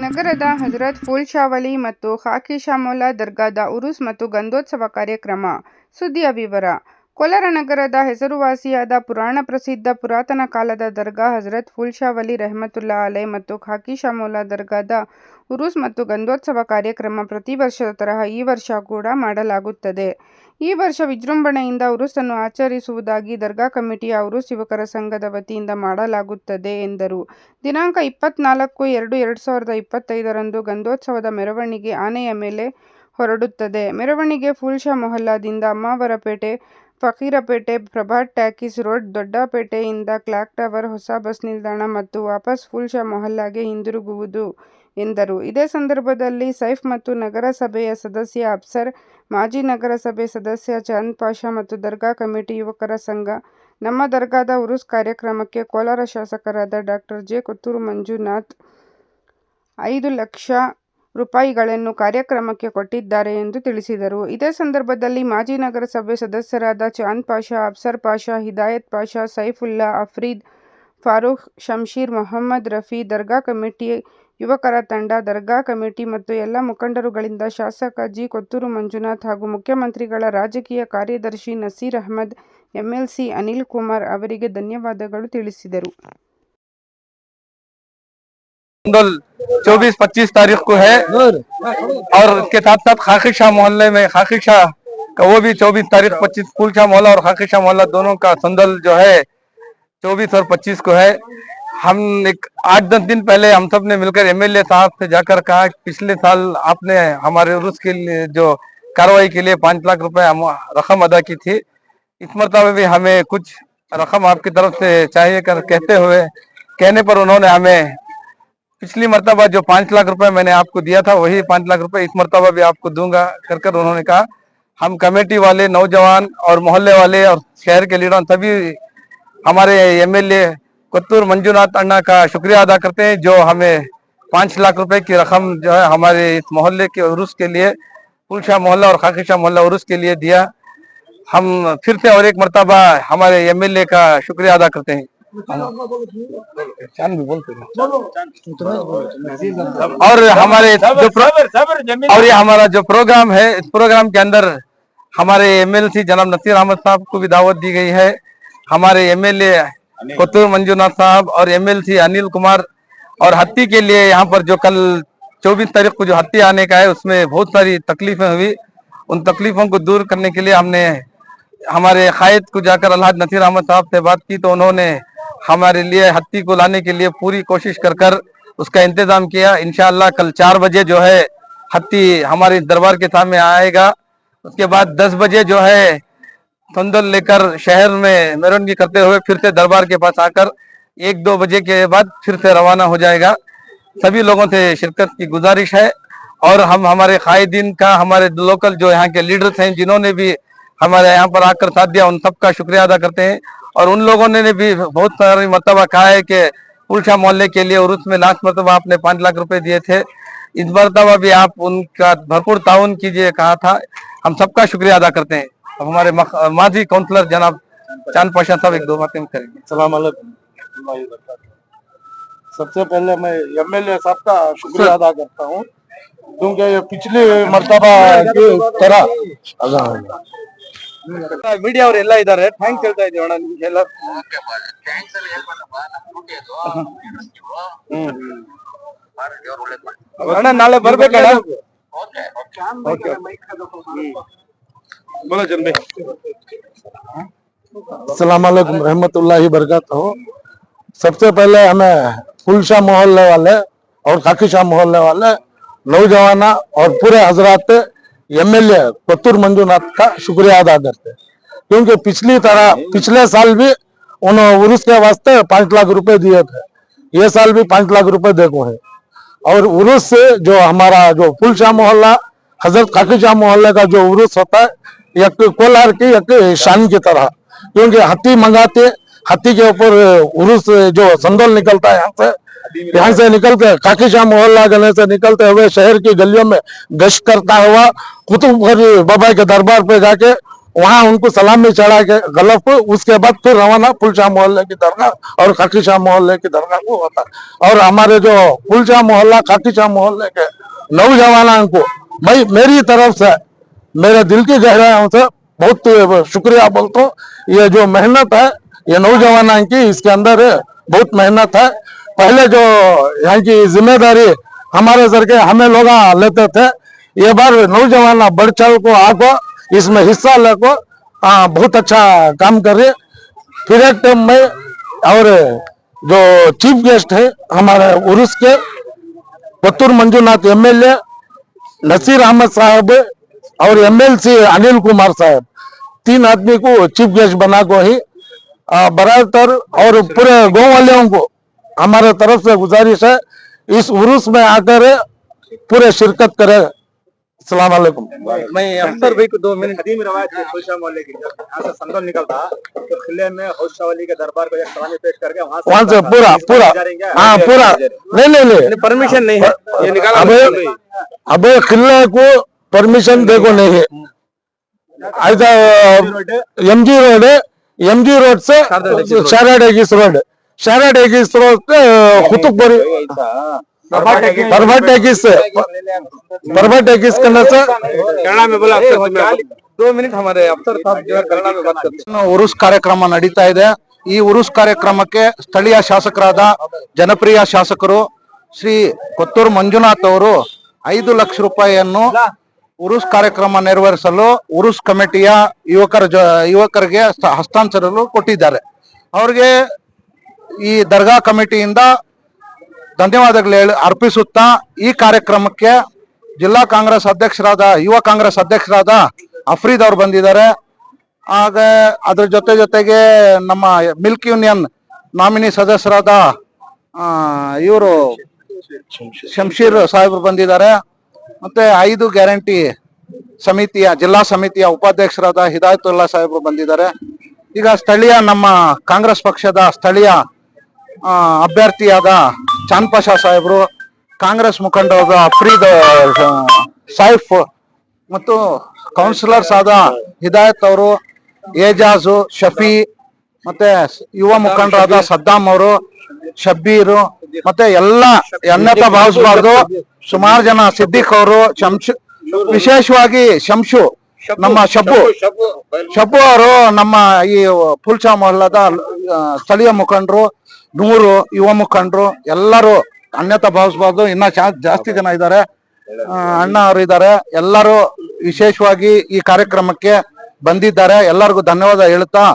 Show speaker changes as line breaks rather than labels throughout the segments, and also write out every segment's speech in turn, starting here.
ನಗರದ ಹಜರತ್ ಫೂಲ್ ಶಾ ವಲಿ ಮತ್ತು ಖಾಕಿ ಶಾಮೌಲಾ ದರ್ಗಾದ ಉರುಸ್ ಮತ್ತು ಗಂಧೋತ್ಸವ ಕಾರ್ಯಕ್ರಮ. ಸುದ್ದಿಯ ವಿವರ. ಕೋಲಾರ ನಗರದ ಹೆಸರುವಾಸಿಯಾದ ಪುರಾಣ ಪ್ರಸಿದ್ಧ ಪುರಾತನ ಕಾಲದ ದರ್ಗಾ ಹಜರತ್ ಫೂಲ್ ಶಾ ವಲಿ ರೆಹಮತುಲ್ಲಾ ಅಲೈ ಮತ್ತು ಖಾಕಿ ಶಾಮೌಲಾ ದರ್ಗಾದ ಉರುಸ್ ಮತ್ತು ಗಂಧೋತ್ಸವ ಕಾರ್ಯಕ್ರಮ ಪ್ರತಿ ವರ್ಷದ ತರಹ ಈ ವರ್ಷ ಕೂಡ ಮಾಡಲಾಗುತ್ತದೆ. ಈ ವರ್ಷ ವಿಜೃಂಭಣೆಯಿಂದ ಉರುಸನ್ನು ಆಚರಿಸುವುದಾಗಿ ದರ್ಗಾ ಕಮಿಟಿಯ ಉರುಸ್ ಯುವಕರ ಸಂಘದ ವತಿಯಿಂದ ಮಾಡಲಾಗುತ್ತದೆ ಎಂದರು. ದಿನಾಂಕ 24/2/2025ರಂದು ಗಂಧೋತ್ಸವದ ಮೆರವಣಿಗೆ ಆನೆಯ ಮೇಲೆ ಹೊರಡುತ್ತದೆ. ಮೆರವಣಿಗೆ ಫೂಲ್ ಶಾ ಮೊಹಲ್ಲಾದಿಂದ ಅಮ್ಮಾವರಪೇಟೆ, ಫಕೀರಪೇಟೆ, ಪ್ರಭಾತ್ ಟಾಕೀಸ್ ರೋಡ್, ದೊಡ್ಡಪೇಟೆಯಿಂದ ಕ್ಲಾಕ್ ಟವರ್, ಹೊಸ ಬಸ್ ನಿಲ್ದಾಣ ಮತ್ತು ವಾಪಸ್ ಫೂಲ್ ಶಾ ಮೊಹಲ್ಲಾಗೆ ಹಿಂದಿರುಗುವುದು ಎಂದರು. ಇದೇ ಸಂದರ್ಭದಲ್ಲಿ ಸೈಫ್ ಮತ್ತು ನಗರಸಭೆಯ ಸದಸ್ಯ ಅಫ್ಸರ್, ಮಾಜಿ ನಗರಸಭೆ ಸದಸ್ಯ ಚಾಂದ್ ಪಾಷಾ ಮತ್ತು ದರ್ಗಾ ಕಮಿಟಿ ಯುವಕರ ಸಂಘ ನಮ್ಮ ದರ್ಗಾದ ಉರುಸ್ ಕಾರ್ಯಕ್ರಮಕ್ಕೆ ಕೋಲಾರ ಶಾಸಕರಾದ ಡಾ. ಜೆ. ಕೊತ್ತೂರು ಮಂಜುನಾಥ್ 5 ಲಕ್ಷ ರೂಪಾಯಿಗಳನ್ನು ಕಾರ್ಯಕ್ರಮಕ್ಕೆ ಕೊಟ್ಟಿದ್ದಾರೆ ಎಂದು ತಿಳಿಸಿದರು. ಇದೇ ಸಂದರ್ಭದಲ್ಲಿ ಮಾಜಿ ನಗರಸಭೆ ಸದಸ್ಯರಾದ ಚಾಂದ್ ಪಾಷಾ, ಅಫ್ಸರ್ ಪಾಷಾ, ಹಿದಾಯತ್ ಪಾಷಾ, ಸೈಫುಲ್ಲಾ, ಅಫ್ರೀದ್, ಫಾರೂಕ್, ಶಂಷೀರ್, ಮೊಹಮ್ಮದ್ ರಫಿ, ದರ್ಗಾ ಕಮಿಟಿ ಯುವಕರ ತಂಡ, ದರ್ಗಾ ಕಮಿಟಿ ಮತ್ತು ಎಲ್ಲ ಮುಖಂಡರುಗಳಿಂದ ಶಾಸಕ ಜಿ. ಕೊತ್ತೂರು ಮಂಜುನಾಥ್ ಹಾಗೂ ಮುಖ್ಯಮಂತ್ರಿಗಳ ರಾಜಕೀಯ ಕಾರ್ಯದರ್ಶಿ ನಸೀರ್ ಅಹಮದ್, ಎಂಎಲ್ಸಿ ಅನಿಲ್ ಕುಮಾರ್ ಅವರಿಗೆ ಧನ್ಯವಾದಗಳು ತಿಳಿಸಿದರು.
24-25 तारीख को है और इसके साथ साथ खाकी शाह मोहल्ले में खाकी शाह का वो भी 24 तारीख 25 फूल शाह मोहल्ला और खाकी शाह मोहल्ला दोनों का संदल जो है 24 और 25 को है। हम एक 8-10 दिन पहले हम सब ने मिलकर एमएलए साहब से जाकर कहा कि पिछले साल आपने हमारे उर्स के लिए जो कार्रवाई के लिए 5 लाख रुपए रकम अदा की थी, इस मरतबा भी हमें कुछ रकम आपकी तरफ से चाहिए कर कहने पर उन्होंने हमें पिछली मरतबा जो 5 लाख रुपए मैंने आपको दिया था वही 5 लाख रुपए इस मरतबा भी आपको दूंगा कर उन्होंने कहा। हम कमेटी वाले, नौजवान और मोहल्ले वाले और शहर के लीडर सभी हमारे एमएलए कोत्तूर मंजूनाथ अन्ना का शुक्रिया अदा करते हैं जो हमें 5 लाख रुपए की रकम जो है हमारे इस मोहल्ले के उर्स के लिए, फूल शाह मोहल्ला और खाकी शाह मोहल्ला उर्स के लिए दिया। हम फिर से और एक मरतबा हमारे एमएलए का शुक्रिया अदा करते हैं। और हमारे और ये हमारा जो प्रोग्राम है, इस प्रोग्राम के अंदर हमारे एमएलसी जनाब नसीर अहमद साहब को भी दावत दी गई है। हमारे एमएलए कोत्तूर मंजूनाथ साहब और एमएलसी अनिल कुमार और हत्ती के लिए यहाँ पर जो कल 24 तारीख को जो हत्ती आने का है उसमें बहुत सारी तकलीफें हुई। उन तकलीफों को दूर करने के लिए हमने हमारे कायद को जाकर अलहाज नसीर अहमद साहब से बात की तो उन्होंने हमारे लिए हत्ती को लाने के लिए पूरी कोशिश कर उसका इंतजाम किया। इंशाअल्लाह कल 4 बजे जो है हत्ती हमारे दरबार के सामने आएगा। उसके बाद 10 बजे जो है संदल लेकर शहर में मेरवणगी करते हुए फिर से दरबार के पास आकर 1-2 बजे के बाद फिर से रवाना हो जाएगा। सभी लोगों से शिरकत की गुजारिश है और हम हमारे कायदीन का, हमारे लोकल जो यहाँ के लीडर्स हैं जिन्होंने भी हमारे यहाँ पर आकर साथ दिया, उन सबका शुक्रिया अदा करते हैं। और उन लोगों ने भी बहुत सारी मरतबा कहा है कि फूल शाह मोहल्ले के लिए उर्स में लास्ट मरतबा आपने 5 लाख रुपए दिए थे, इस मरतबा भी आप उनका भरपूर ताउन कीजिए कहा था। हम सबका शुक्रिया अदा करते हैं। अब हमारे माजी काउंसलर जनाब चांद पाशा साहब 1-2 बातें करेंगे।
सलाम अलैकुम। सबसे पहले मैं एमएलए साहब का शुक्रिया अदा करता हूँ क्योंकि ये पिछली मरतबा की तरह
मीडिया और ಎಲ್ಲ ಇದ್ದಾರೆ ಥ್ಯಾಂಕ್ಸ್ ಹೇಳ್ತಾ ಇದ್ದೀವಿ ಅಣ್ಣ ನಿಮ್ಗೆಲ್ಲ ಅಣ್ಣ ನಾಳೆ ಬರ್ಬೇಕಣ್ಣ
बोलो जन्मे अस्सलाम वालेकुम रहमतुल्लाहि बरकातहू। सबसे पहले हमें फूल शाह मोहल्ले वाले और खाकी शाह मोहल्ले वाले नौजवान और पूरे हजरात एमएलए कोत्तूर मंजूनाथ का शुक्रिया अदा करते क्योंकि पिछले साल भी उन्होंने उर्स के वास्ते 5 लाख रुपए दिए थे, ये साल भी 5 लाख रुपए देखो है। और उर्स से जो हमारा जो फूल शाह मोहल्ला हजरत खाकी शाह मोहल्ले का जो उर्स होता है एक कोलार की एक शान की तरह, क्योंकि हत्ती मंगाते, हत्ती के ऊपर उर्स जो संदल निकलता है यहाँ से निकल के खाकी शाह मोहल्ला गले से निकलते हुए शहर की गलियों में गश्त करता हुआ कुतुब बाबा के दरबार पे जाके वहां उनको सलामी चढ़ा के गलफ, उसके बाद फिर रवाना पुलचा मोहल्ले की दरगाह और खाकी शाह मोहल्ले की दरगाह को होता है। और हमारे जो पुलचा मोहल्ला खाकी शाह मोहल्ले के नौजवानों को मैं मेरी तरफ से मेरे दिल की गहराइयों से बहुत शुक्रिया बोलता हूँ। ये जो मेहनत है ये नौजवानों की, इसके अंदर बहुत मेहनत है। पहले जो यहाँ की जिम्मेदारी हमारे सर के हमें लोग लेते थे, ये बार नौजवान बढ़ चढ़ को आको इसमें हिस्सा लेको बहुत अच्छा काम कर रहे। फिर एक टाइम में और जो चीफ गेस्ट है हमारे उर्स के कोत्तूर मंजूनाथ एमएलए, नसीर अहमद साहब और एमएलसी अनिल कुमार साहब, 3 आदमी को चीफ गेस्ट बना को ही बरातर और पूरे गाँव वालों को हमारे तरफ से गुजारिश है इस उर्स में आकर पूरे शिरकत करे। अस्सलाम वालेकुम।
मैं अख्तर भाई को 2 मिनट।
कदीम रवायत है खुलशा मोहल्ले की, जब यहाँ से संदल निकलता तो किले में हौशा वली के दरबार को एक सलामी पेश करके वहां से
पूरा पूरा नहीं
परमिशन नहीं है ये निकाला।
अब किले को परमिशन देखो नहीं है, ऐसा एमजी रोड से शारा डेगिस रोड कुतुबपुरी परभा टैकिस करने से
कन्नड़ में बोला। 2 मिनट हमारे अफसर साहब जो है कन्नड़ में बात करते हैं।
ಉರುಸ್ ಕಾರ್ಯಕ್ರಮ ನಡೀತಾ ಇದೆ। ಈ ಉರುಸ್ ಕಾರ್ಯಕ್ರಮಕ್ಕೆ ಸ್ಥಳೀಯ ಶಾಸಕರಾದ ಜನಪ್ರಿಯ ಶಾಸಕರು ಶ್ರೀ ಕೊತ್ತೂರು ಮಂಜುನಾಥ್ ಅವರು 5 ಲಕ್ಷ ರೂಪಾಯಿಯನ್ನು ಉರುಸ್ ಕಾರ್ಯಕ್ರಮ ನೆರವೇರಿಸಲು ಉರುಸ್ ಕಮಿಟಿಯ ಯುವಕರಿಗೆ ಹಸ್ತಾಂತರಿಸಲು ಕೊಟ್ಟಿದ್ದಾರೆ। ಅವ್ರಿಗೆ ಈ ದರ್ಗಾ ಕಮಿಟಿಯಿಂದ ಧನ್ಯವಾದಗಳು ಅರ್ಪಿಸುತ್ತಾ ಈ ಕಾರ್ಯಕ್ರಮಕ್ಕೆ ಜಿಲ್ಲಾ ಕಾಂಗ್ರೆಸ್ ಅಧ್ಯಕ್ಷರಾದ ಯುವ ಕಾಂಗ್ರೆಸ್ ಅಧ್ಯಕ್ಷರಾದ ಅಫ್ರೀದ್ ಅವರು ಬಂದಿದ್ದಾರೆ। ಆಗ ಅದ್ರ ಜೊತೆಗೆ ನಮ್ಮ ಮಿಲ್ಕ್ ಯೂನಿಯನ್ ನಾಮಿನಿ ಸದಸ್ಯರಾದ ಇವರು ಶಂಶೀರ್ ಸಾಹೇಬರು ಬಂದಿದ್ದಾರೆ। ಮತ್ತೆ 5 ಗ್ಯಾರಂಟಿ ಸಮಿತಿಯ ಜಿಲ್ಲಾ ಸಮಿತಿಯ ಉಪಾಧ್ಯಕ್ಷರಾದ ಹಿದಾಯತುಲ್ಲಾ ಸಾಹೇಬರು ಬಂದಿದ್ದಾರೆ। ಈಗ ಸ್ಥಳೀಯ ನಮ್ಮ ಕಾಂಗ್ರೆಸ್ ಪಕ್ಷದ ಸ್ಥಳೀಯ ಅಭ್ಯರ್ಥಿಯಾದ ಚಾಂದ್ ಪಾಷಾ ಸಾಹೇಬರು, ಕಾಂಗ್ರೆಸ್ ಮುಖಂಡರಾದ ಅಫ್ರೀದ್ ಸೈಫ್ ಮತ್ತು ಕೌನ್ಸಿಲರ್ಸ್ ಆದ ಹಿದಾಯತ್ ಅವರು, ಏಜಾಜು, ಶಫಿ, ಮತ್ತೆ ಯುವ ಮುಖಂಡರಾದ ಸದ್ದಾಂ ಅವರು, ಶಬ್ಬೀರು, ಮತ್ತೆ ಎಲ್ಲ ಎನ್ನತ ಭಾವಿಸಬಾರ್ದು ಸುಮಾರು ಜನ, ಸಿದ್ದಿಕ್ ಅವರು, ವಿಶೇಷವಾಗಿ ಶಂಶು, ನಮ್ಮ ಶಬ್ಬು ಅವರು, ನಮ್ಮ ಈ ಫುಲ್ಚಾ ಮೊಹಲ್ಲಾದ ಸ್ಥಳೀಯ ಮುಖಂಡರು, 100 ಯುವ ಮುಖಂಡರು ಎಲ್ಲರೂ ಅನ್ಯತಾ ಭಾವಿಸಬಾರ್ದು, ಇನ್ನ ಜಾಸ್ತಿ ಜನ ಇದ್ದಾರೆ, ಅಣ್ಣ ಅವರು ಇದ್ದಾರೆ, ಎಲ್ಲರೂ ವಿಶೇಷವಾಗಿ ಈ ಕಾರ್ಯಕ್ರಮಕ್ಕೆ ಬಂದಿದ್ದಾರೆ। ಎಲ್ಲರಿಗೂ ಧನ್ಯವಾದ ಹೇಳುತ್ತಾ,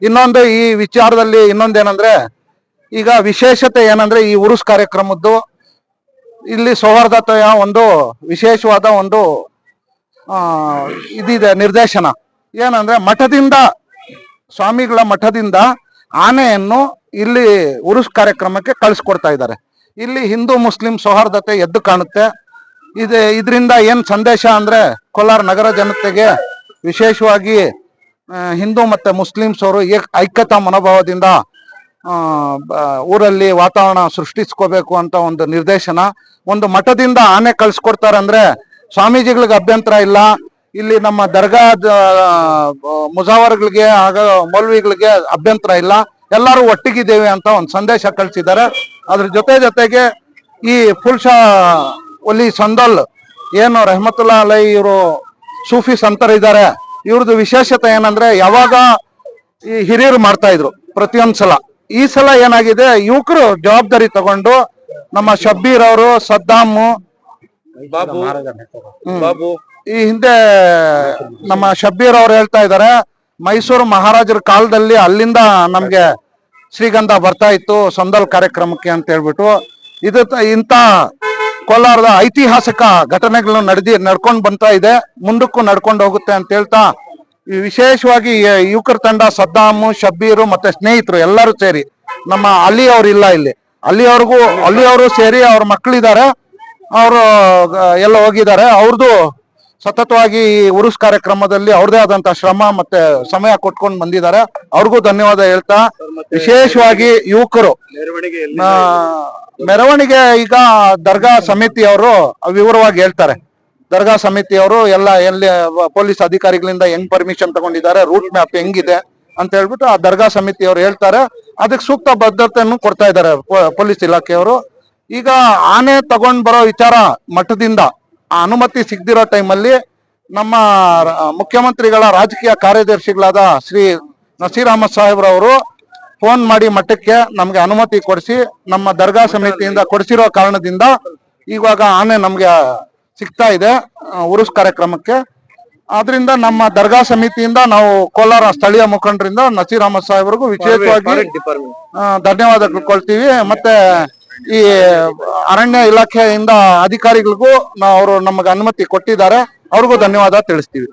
ಇನ್ನೊಂದು ಈ ವಿಚಾರದಲ್ಲಿ ಇನ್ನೊಂದೇನಂದ್ರೆ, ಈಗ ವಿಶೇಷತೆ ಏನಂದ್ರೆ ಈ ಉರುಸ್ ಕಾರ್ಯಕ್ರಮದ್ದು ಇಲ್ಲಿ ಸೌಹಾರ್ದತೆಯ ಒಂದು ವಿಶೇಷವಾದ ಒಂದು ಇದಿದೆ ನಿರ್ದೇಶನ ಏನಂದ್ರೆ, ಮಠದಿಂದ ಸ್ವಾಮಿಗಳ ಮಠದಿಂದ ಆನೆಯನ್ನು ಇಲ್ಲಿ ಉರುಸ್ ಕಾರ್ಯಕ್ರಮಕ್ಕೆ ಕಳಿಸ್ಕೊಡ್ತಾ ಇದ್ದಾರೆ। ಇಲ್ಲಿ ಹಿಂದೂ ಮುಸ್ಲಿಂ ಸೌಹಾರ್ದತೆ ಎದ್ದು ಕಾಣುತ್ತೆ। ಇದರಿಂದ ಏನ್ ಸಂದೇಶ ಅಂದ್ರೆ, ಕೋಲಾರ ನಗರ ಜನತೆಗೆ ವಿಶೇಷವಾಗಿ ಹಿಂದೂ ಮತ್ತೆ ಮುಸ್ಲಿಮ್ಸ್ ಅವರು ಐಕ್ಯತಾ ಮನೋಭಾವದಿಂದ ಊರಲ್ಲಿ ವಾತಾವರಣ ಸೃಷ್ಟಿಸ್ಕೋಬೇಕು ಅಂತ ಒಂದು ನಿರ್ದೇಶನ। ಒಂದು ಮಠದಿಂದ ಆನೆ ಕಳ್ಸಿಕೊಡ್ತಾರೆ ಅಂದ್ರೆ ಸ್ವಾಮೀಜಿಗಳಿಗೆ ಅಭ್ಯಂತರ ಇಲ್ಲ, ಇಲ್ಲಿ ನಮ್ಮ ದರ್ಗಾ ಮುಜಾವರ್ಗಳಿಗೆ ಆಗ ಮೌಲ್ವಿಗಳಿಗೆ ಅಭ್ಯಂತರ ಇಲ್ಲ, ಎಲ್ಲರೂ ಒಟ್ಟಿಗಿದ್ದೇವೆ ಅಂತ ಒಂದು ಸಂದೇಶ ಕಳಿಸಿದ್ದಾರೆ। ಅದ್ರ ಜೊತೆಗೆ ಈ ಫುಲ್ಶಾ ಒಲಿ ಸಂದಲ್ ಏನು ರೆಹಮತುಲ್ಲಾ ಅಲೈ ಇವರು ಸೂಫಿ ಸಂತರಿದ್ದಾರೆ, ಇವ್ರದ್ದು ವಿಶೇಷತೆ ಏನಂದ್ರೆ, ಯಾವಾಗ ಈ ಹಿರಿಯರು ಮಾಡ್ತಾ ಇದ್ರು ಪ್ರತಿಯೊಂದ್ಸಲ, ಈ ಸಲ ಏನಾಗಿದೆ ಯುವಕರು ಜವಾಬ್ದಾರಿ ತಗೊಂಡು ನಮ್ಮ ಶಬ್ಬೀರ್ ಅವರು, ಸದ್ದಾಮು,
ಬಾಬು
ಈ ಹಿಂದೆ ನಮ್ಮ ಶಬ್ಬೀರ್ ಅವ್ರು ಹೇಳ್ತಾ ಇದ್ದಾರೆ, ಮೈಸೂರು ಮಹಾರಾಜರ ಕಾಲದಲ್ಲಿ ಅಲ್ಲಿಂದ ನಮ್ಗೆ ಶ್ರೀಗಂಧ ಬರ್ತಾ ಇತ್ತು ಸಂದಲ್ ಕಾರ್ಯಕ್ರಮಕ್ಕೆ ಅಂತ ಹೇಳ್ಬಿಟ್ಟು, ಇಂಥ ಕೋಲಾರದ ಐತಿಹಾಸಿಕ ಘಟನೆಗಳು ನಡ್ಕೊಂಡು ಬರ್ತಾ ಇದೆ, ಮುಂದಕ್ಕೂ ನಡ್ಕೊಂಡು ಹೋಗುತ್ತೆ ಅಂತ ಹೇಳ್ತಾ, ವಿಶೇಷವಾಗಿ ಯುವಕರ ತಂಡ ಸದ್ದಾಮು, ಶಬ್ಬೀರು ಮತ್ತೆ ಸ್ನೇಹಿತರು ಎಲ್ಲರೂ ಸೇರಿ, ನಮ್ಮ ಅಲಿ ಅವ್ರು ಇಲ್ಲ ಇಲ್ಲಿ, ಅಲ್ಲಿ ಅವರು ಸೇರಿ ಅವ್ರ ಮಕ್ಕಳಿದ್ದಾರೆ, ಅವರು ಎಲ್ಲ ಹೋಗಿದ್ದಾರೆ, ಅವ್ರದ್ದು ಸತತವಾಗಿ ಈ ಉರುಸ್ ಕಾರ್ಯಕ್ರಮದಲ್ಲಿ ಅವ್ರದೇ ಆದಂತ ಶ್ರಮ ಮತ್ತೆ ಸಮಯ ಕೊಟ್ಕೊಂಡು ಬಂದಿದ್ದಾರೆ, ಅವ್ರಿಗೂ ಧನ್ಯವಾದ ಹೇಳ್ತಾ, ವಿಶೇಷವಾಗಿ ಯುವಕರು ಮೆರವಣಿಗೆ ಈಗ ದರ್ಗಾ ಸಮಿತಿ ಅವರು ವಿವರವಾಗಿ ಹೇಳ್ತಾರೆ। ದರ್ಗಾ ಸಮಿತಿಯವರು ಎಲ್ಲ ಎಲ್ಲಿ ಪೊಲೀಸ್ ಅಧಿಕಾರಿಗಳಿಂದ ಹೆಂಗ್ ಪರ್ಮಿಷನ್ ತಗೊಂಡಿದ್ದಾರೆ, ರೂಟ್ ಮ್ಯಾಪ್ ಹೆಂಗಿದೆ ಅಂತ ಹೇಳ್ಬಿಟ್ಟು ಆ ದರ್ಗಾ ಸಮಿತಿಯವರು ಹೇಳ್ತಾರೆ. ಅದಕ್ಕೆ ಸೂಕ್ತ ಭದ್ರತೆಯನ್ನು ಕೊಡ್ತಾ ಇದ್ದಾರೆ ಪೊಲೀಸ್ ಇಲಾಖೆಯವರು. ಈಗ ಆನೆ ತಗೊಂಡ್ ಬರೋ ವಿಚಾರ ಮಠದಿಂದ ಆ ಅನುಮತಿ ಸಿಗದಿರೋ ಟೈಮಲ್ಲಿ ನಮ್ಮ ಮುಖ್ಯಮಂತ್ರಿಗಳ ರಾಜಕೀಯ ಕಾರ್ಯದರ್ಶಿಗಳಾದ ಶ್ರೀ ನಸೀರ್ ಅಹಮದ್ ಸಾಹೇಬ್ರವರು ಫೋನ್ ಮಾಡಿ ಮಠಕ್ಕೆ ನಮ್ಗೆ ಅನುಮತಿ ಕೊಡಿಸಿ ನಮ್ಮ ದರ್ಗಾ ಸಮಿತಿಯಿಂದ ಕೊಡಿಸಿರೋ ಕಾರಣದಿಂದ ಇವಾಗ ಆನೆ ನಮ್ಗೆ ಸಿಗ್ತಾ ಇದೆ ಉರುಸ್ ಕಾರ್ಯಕ್ರಮಕ್ಕೆ. ಆದ್ರಿಂದ ನಮ್ಮ ದರ್ಗಾ ಸಮಿತಿಯಿಂದ ನಾವು ಕೋಲಾರ ಸ್ಥಳೀಯ ಮುಖಂಡರಿಂದ ನಸೀರ್ ಅಹಮದ್ ಸಾಹೇಬ್ರಿಗೂ ವಿಶೇಷವಾಗಿ ಧನ್ಯವಾದ ಕೊಳ್ತೀವಿ. ಮತ್ತೆ ಈ ಅರಣ್ಯ ಇಲಾಖೆಯಿಂದ ಅಧಿಕಾರಿಗಳಿಗೂ ಅವರು ನಮಗೆ ಅನುಮತಿ ಕೊಟ್ಟಿದ್ದಾರೆ, ಅವ್ರಿಗೂ ಧನ್ಯವಾದ ತಿಳಿಸ್ತೀವಿ.